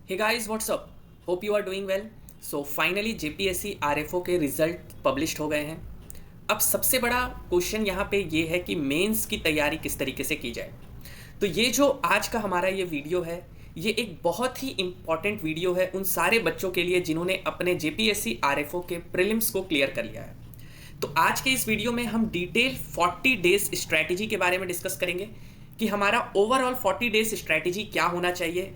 Hey guys what's up, hope you are doing well. So finally JPSC RFO के result published हो गए हैं। अब सबसे बड़ा क्वेश्चन यहाँ पे ये है कि मेंस की तैयारी किस तरीके से की जाए। तो ये जो आज का हमारा ये वीडियो है, ये एक बहुत ही इम्पॉर्टेंट वीडियो है उन सारे बच्चों के लिए जिन्होंने अपने जेपीएससी आरएफओ के प्रीलिम्स को क्लियर कर लिया है। तो आज के इस वीडियो में हम डिटेल 40 डेज स्ट्रैटेजी के बारे में डिस्कस करेंगे कि हमारा ओवरऑल 40 डेज स्ट्रैटेजी क्या होना चाहिए,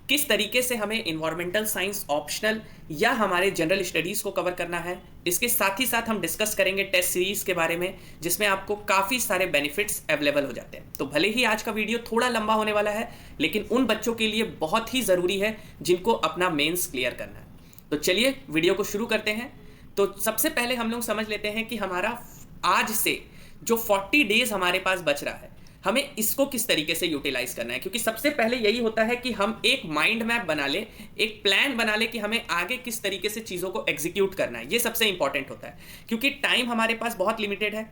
किस तरीके से हमें इन्वायरमेंटल साइंस ऑप्शनल या हमारे जनरल स्टडीज़ को कवर करना है। इसके साथ ही साथ हम डिस्कस करेंगे टेस्ट सीरीज़ के बारे में, जिसमें आपको काफ़ी सारे बेनिफिट्स अवेलेबल हो जाते हैं। तो भले ही आज का वीडियो थोड़ा लंबा होने वाला है, लेकिन उन बच्चों के लिए बहुत ही ज़रूरी है जिनको अपना मेंस क्लियर करना है। तो चलिए वीडियो को शुरू करते हैं। तो सबसे पहले हम लोग समझ लेते हैं कि हमारा आज से जो 40 डेज हमारे पास बच रहा है, हमें इसको किस तरीके से यूटिलाइज करना है। क्योंकि सबसे पहले यही होता है कि हम एक माइंड मैप बना ले, एक प्लान बना ले कि हमें आगे किस तरीके से चीज़ों को एग्जीक्यूट करना है। ये सबसे इंपॉर्टेंट होता है, क्योंकि टाइम हमारे पास बहुत लिमिटेड है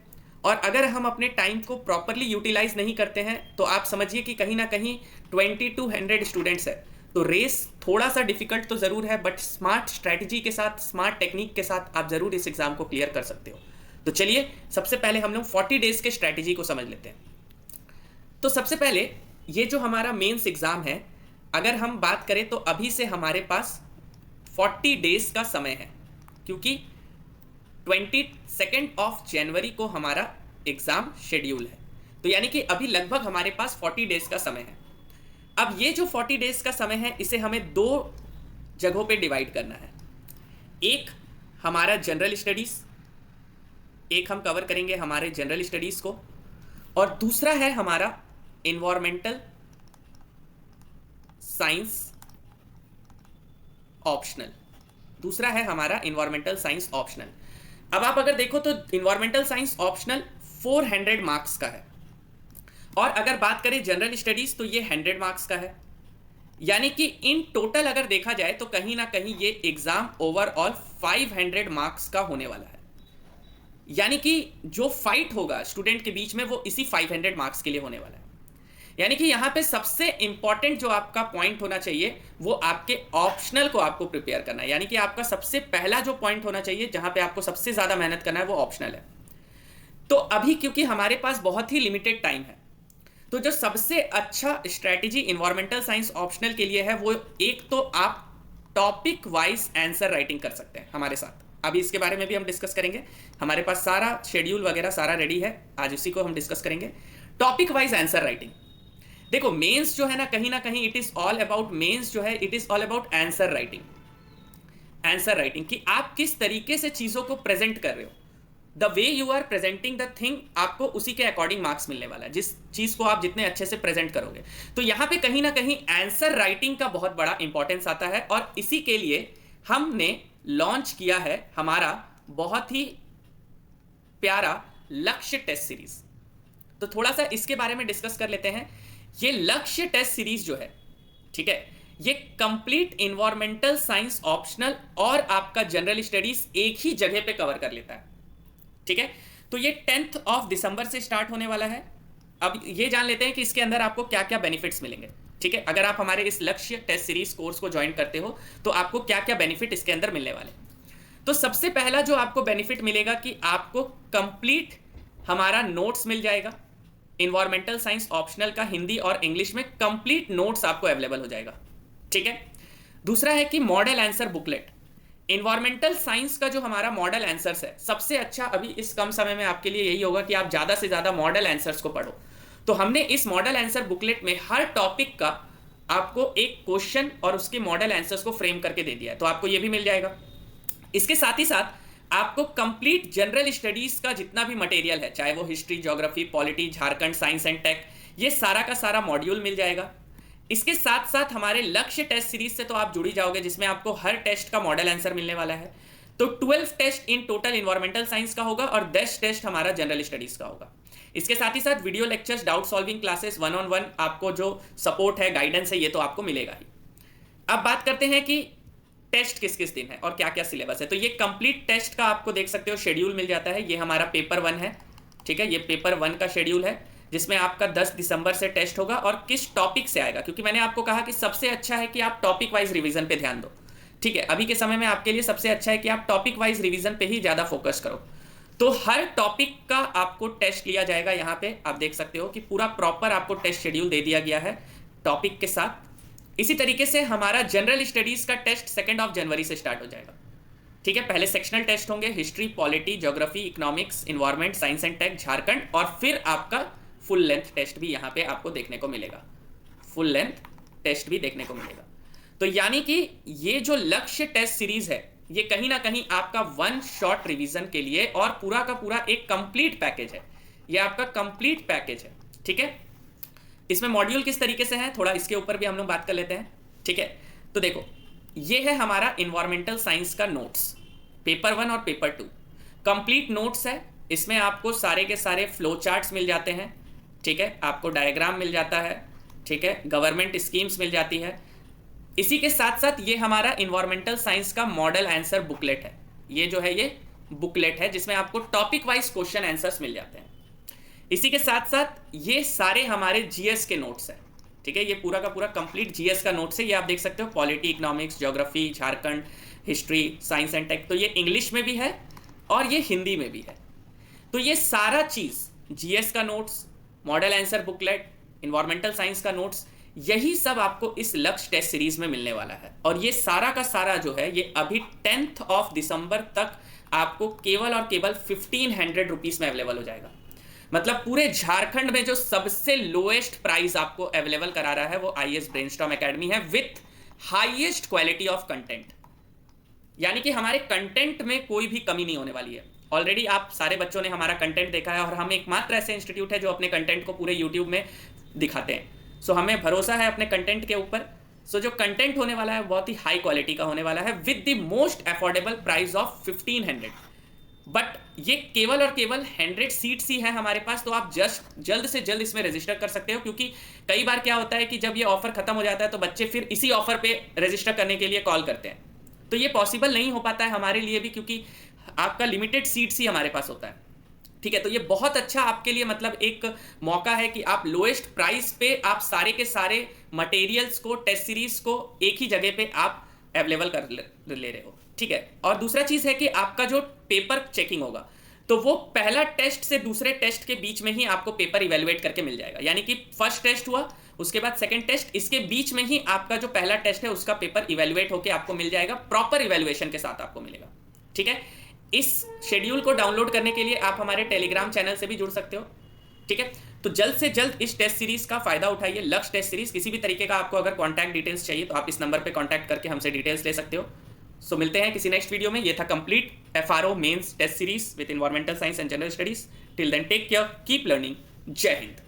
और अगर हम अपने टाइम को प्रॉपरली यूटिलाइज नहीं करते हैं तो आप समझिए कि कहीं ना कहीं 2200 स्टूडेंट्स है। तो रेस थोड़ा सा डिफिकल्ट तो ज़रूर है, बट स्मार्ट स्ट्रैटेजी के साथ, स्मार्ट टेक्निक के साथ आप ज़रूर इस एग्ज़ाम को क्लियर कर सकते हो। तो चलिए सबसे पहले हम लोग 40 डेज के स्ट्रैटेजी को समझ लेते हैं। तो सबसे पहले ये जो हमारा मेंस एग्ज़ाम है, अगर हम बात करें तो अभी से हमारे पास 40 डेज का समय है, क्योंकि 22 ऑफ जनवरी को हमारा एग्ज़ाम शेड्यूल है। तो यानी कि अभी लगभग हमारे पास 40 डेज का समय है। अब ये जो 40 डेज का समय है, इसे हमें दो जगहों पे डिवाइड करना है। एक हमारा जनरल स्टडीज़, एक हम कवर करेंगे हमारे जनरल स्टडीज़ को, और दूसरा है हमारा इन्वायरमेंटल साइंस ऑप्शनल। दूसरा है हमारा इन्वायरमेंटल साइंस ऑप्शनल। अब आप अगर देखो तो इन्वायरमेंटल साइंस ऑप्शनल 400 मार्क्स का है, और अगर बात करें जनरल स्टडीज तो ये 100 मार्क्स का है। यानी कि इन टोटल अगर देखा जाए तो कहीं ना कहीं ये एग्जाम ओवरऑल 500 मार्क्स का होने वाला है। यानी कि जो फाइट होगा स्टूडेंट के बीच में वो इसी 500 मार्क्स के लिए होने वाला है। यानी कि यहाँ पे सबसे इंपॉर्टेंट जो आपका पॉइंट होना चाहिए वो आपके ऑप्शनल को आपको प्रिपेयर करना है। यानी कि आपका सबसे पहला जो पॉइंट होना चाहिए जहां पे आपको सबसे ज्यादा मेहनत करना है वो ऑप्शनल है। तो अभी क्योंकि हमारे पास बहुत ही लिमिटेड टाइम है, तो जो सबसे अच्छा स्ट्रैटेजी इन्वायरमेंटल साइंस ऑप्शनल के लिए है वो एक तो आप टॉपिक वाइज आंसर राइटिंग कर सकते हैं हमारे साथ। अभी इसके बारे में भी हम डिस्कस करेंगे। हमारे पास सारा शेड्यूल वगैरह सारा रेडी है, आज उसी को हम डिस्कस करेंगे। टॉपिक वाइज आंसर राइटिंग, देखो मेंस जो है ना कहीं it is all about, mains जो है it is all about answer writing. Answer writing कि आप किस तरीके से चीजों को प्रेजेंट कर रहे हो, the way you are presenting the thing, आपको उसी के अकॉर्डिंग मार्क्स मिलने वाला है, जिस चीज को आप जितने अच्छे से प्रेजेंट करोगे। तो यहां पे कहीं ना कहीं आंसर राइटिंग का बहुत बड़ा इंपॉर्टेंस आता है, और इसी के लिए हमने लॉन्च किया है हमारा बहुत ही प्यारा लक्ष्य टेस्ट सीरीज। तो थोड़ा सा इसके बारे में डिस्कस कर लेते हैं। ये लक्ष्य टेस्ट सीरीज जो है, ठीक है, ये कंप्लीट इन्वायरमेंटल साइंस ऑप्शनल और आपका जनरल स्टडीज एक ही जगह पे कवर कर लेता है। ठीक है, तो ये 10 ऑफ दिसंबर से स्टार्ट होने वाला है। अब ये जान लेते हैं कि इसके अंदर आपको क्या क्या बेनिफिट्स मिलेंगे। ठीक है, अगर आप हमारे इस लक्ष्य टेस्ट सीरीज कोर्स को ज्वाइन करते हो तो आपको क्या क्या बेनिफिट इसके अंदर मिलने वाले। तो सबसे पहला जो आपको बेनिफिट मिलेगा कि आपको कंप्लीट हमारा नोट्स मिल जाएगा। इन्वायरमेंटल साइंस ऑप्शनल का हिंदी और इंग्लिश में कंप्लीट नोट्स आपको अवेलेबल हो जाएगा। ठीक है, दूसरा है कि model answer booklet. Environmental science का जो हमारा मॉडल आंसर्स है, सबसे अच्छा अभी इस कम समय में आपके लिए यही होगा कि आप ज्यादा से ज्यादा मॉडल आंसर्स को पढ़ो। तो हमने इस मॉडल आंसर बुकलेट में हर टॉपिक का आपको एक क्वेश्चन और उसके मॉडल आंसर्स को फ्रेम करके दे दिया है, तो आपको यह भी मिल जाएगा। इसके साथ ही साथ आपको कंप्लीट जनरल स्टडीज का जितना भी मटेरियल है, चाहे वो history, geography, polity, Jharkhand, science and tech, ये सारा का सारा मॉड्यूल मिल जाएगा। इसके साथ साथ हमारे लक्ष्य टेस्ट सीरीज से तो आप जुड़ ही जाओगे, जिसमें आपको हर टेस्ट का मॉडल आंसर मिलने वाला है। तो 12 test in total environmental science का होगा और 10 टेस्ट हमारा जनरल स्टडीज का होगा। इसके साथ ही साथ video lectures, doubt solving classes, 1-on-1 आपको जो सपोर्ट है, गाइडेंस है, ये तो आपको मिलेगा ही। अब बात करते हैं कि टेस्ट किस किस दिन है और क्या क्या सिलेबस है। तो ये कंप्लीट टेस्ट का आपको देख सकते हो शेड्यूल मिल जाता है। ये हमारा पेपर 1 है, ठीक है, ये पेपर 1 का शेड्यूल है। जिसमें आपका 10 दिसंबर से टेस्ट होगा और किस टॉपिक से आएगा, क्योंकि मैंने आपको कहा कि सबसे अच्छा है कि आप टॉपिक वाइज रिवीजन पे ध्यान दो। ठीक है, अभी के समय में आपके लिए सबसे अच्छा है कि आप टॉपिक वाइज रिवीजन पे ही ज़्यादा फोकस करो। तो हर टॉपिक का आपको टेस्ट लिया जाएगा। यहाँ पे आप देख सकते हो कि पूरा प्रॉपर आपको टेस्ट शेड्यूल दे दिया गया है टॉपिक के साथ। इसी तरीके से हमारा जनरल स्टडीज का टेस्ट 2 जनवरी से स्टार्ट हो जाएगा। ठीक है, पहले सेक्शनल टेस्ट होंगे, history, polity, geography, economics, environment, science and tech, Jharkhand, और फिर आपका फुल लेंथ टेस्ट भी यहाँ पे आपको देखने को मिलेगा। फुल लेंथ टेस्ट भी देखने को मिलेगा। तो यानी कि ये जो लक्ष्य टेस्ट सीरीज है, ये कहीं ना कहीं आपका वन शॉट रिवीजन के लिए और पूरा का पूरा एक कंप्लीट पैकेज है। ये आपका कंप्लीट पैकेज है। ठीक है, इसमें मॉड्यूल किस तरीके से है, थोड़ा इसके ऊपर भी हम लोग बात कर लेते हैं। ठीक है, तो देखो ये है हमारा इन्वायरमेंटल साइंस का नोट्स, पेपर 1 और पेपर 2 कंप्लीट नोट्स है। इसमें आपको सारे के सारे फ्लो चार्ट्स मिल जाते हैं। ठीक है, आपको डायग्राम मिल जाता है। ठीक है, गवर्नमेंट स्कीम्स मिल जाती है। इसी के साथ साथ ये हमारा इन्वायरमेंटल साइंस का मॉडल आंसर बुकलेट है। ये जो है ये बुकलेट है जिसमें आपको टॉपिक वाइज क्वेश्चन आंसर्स मिल जाते हैं। इसी के साथ साथ ये सारे हमारे जीएस के नोट्स हैं। ठीक है, ये पूरा का पूरा कंप्लीट जीएस का नोट्स है। ये आप देख सकते हो, polity, economics, geography, Jharkhand, history, science and tech. तो ये इंग्लिश में भी है और ये हिंदी में भी है। तो ये सारा चीज़, जीएस का notes, model answer booklet, environmental science का नोट्स, यही सब आपको इस लक्ष्य टेस्ट सीरीज में मिलने वाला है। और ये सारा का सारा जो है ये अभी 10 दिसंबर तक आपको केवल और केवल 1500 रुपीज़ में अवेलेबल हो जाएगा। मतलब पूरे झारखंड में जो सबसे लोएस्ट प्राइस आपको अवेलेबल करा रहा है वो आईएएस ब्रेनस्टॉर्म एकेडमी है, with highest quality of content. यानी कि हमारे कंटेंट में कोई भी कमी नहीं होने वाली है। ऑलरेडी आप सारे बच्चों ने हमारा कंटेंट देखा है और हम एकमात्र ऐसे इंस्टीट्यूट है जो अपने कंटेंट को पूरे यूट्यूब में दिखाते हैं। सो हमें भरोसा है अपने कंटेंट के ऊपर। सो जो कंटेंट होने वाला है बहुत ही हाई क्वालिटी का होने वाला है, with the most affordable price of 1500। But ये केवल और केवल 100 सीट्स ही है हमारे पास। तो आप जल्द से जल्द इसमें रजिस्टर कर सकते हो, क्योंकि कई बार क्या होता है कि जब ये ऑफर खत्म हो जाता है तो बच्चे फिर इसी ऑफर पे रजिस्टर करने के लिए कॉल करते हैं। तो ये पॉसिबल नहीं हो पाता है हमारे लिए भी, क्योंकि आपका लिमिटेड सीट्स ही हमारे पास होता है। ठीक है, तो ये बहुत अच्छा आपके लिए मतलब एक मौका है कि आप लोएस्ट प्राइस पे आप सारे के सारे मटेरियल्स को, टेस्ट सीरीज को एक ही जगह पे आप अवेलेबल कर ले रहे हो। ठीक है, और दूसरा चीज़ है कि आपका जो पेपर चेकिंग होगा तो वो पहला टेस्ट से दूसरे टेस्ट के बीच में ही आपको पेपर इवेलुएट करके मिल जाएगा। यानी कि फर्स्ट टेस्ट हुआ, उसके बाद सेकंड टेस्ट, इसके बीच में ही आपका जो पहला टेस्ट है उसका पेपर इवेलुएट होकर आपको मिल जाएगा, प्रॉपर इवेलुएशन के साथ आपको मिलेगा। ठीक है, इस शेड्यूल को डाउनलोड करने के लिए आप हमारे टेलीग्राम चैनल से भी जुड़ सकते हो। ठीक है, तो जल्द से जल्द इस टेस्ट सीरीज का फायदा उठाइए। लक्ष्य टेस्ट सीरीज, किसी भी तरीके का आपको अगर कॉन्टैक्ट डिटेल्स चाहिए तो आप इस नंबर पे कॉन्टैक्ट करके हमसे डिटेल्स ले सकते हो। सो मिलते हैं किसी नेक्स्ट वीडियो में। ये था complete FRO mains test series with environmental science and general studies. Till then take care, keep learning. जय हिंद।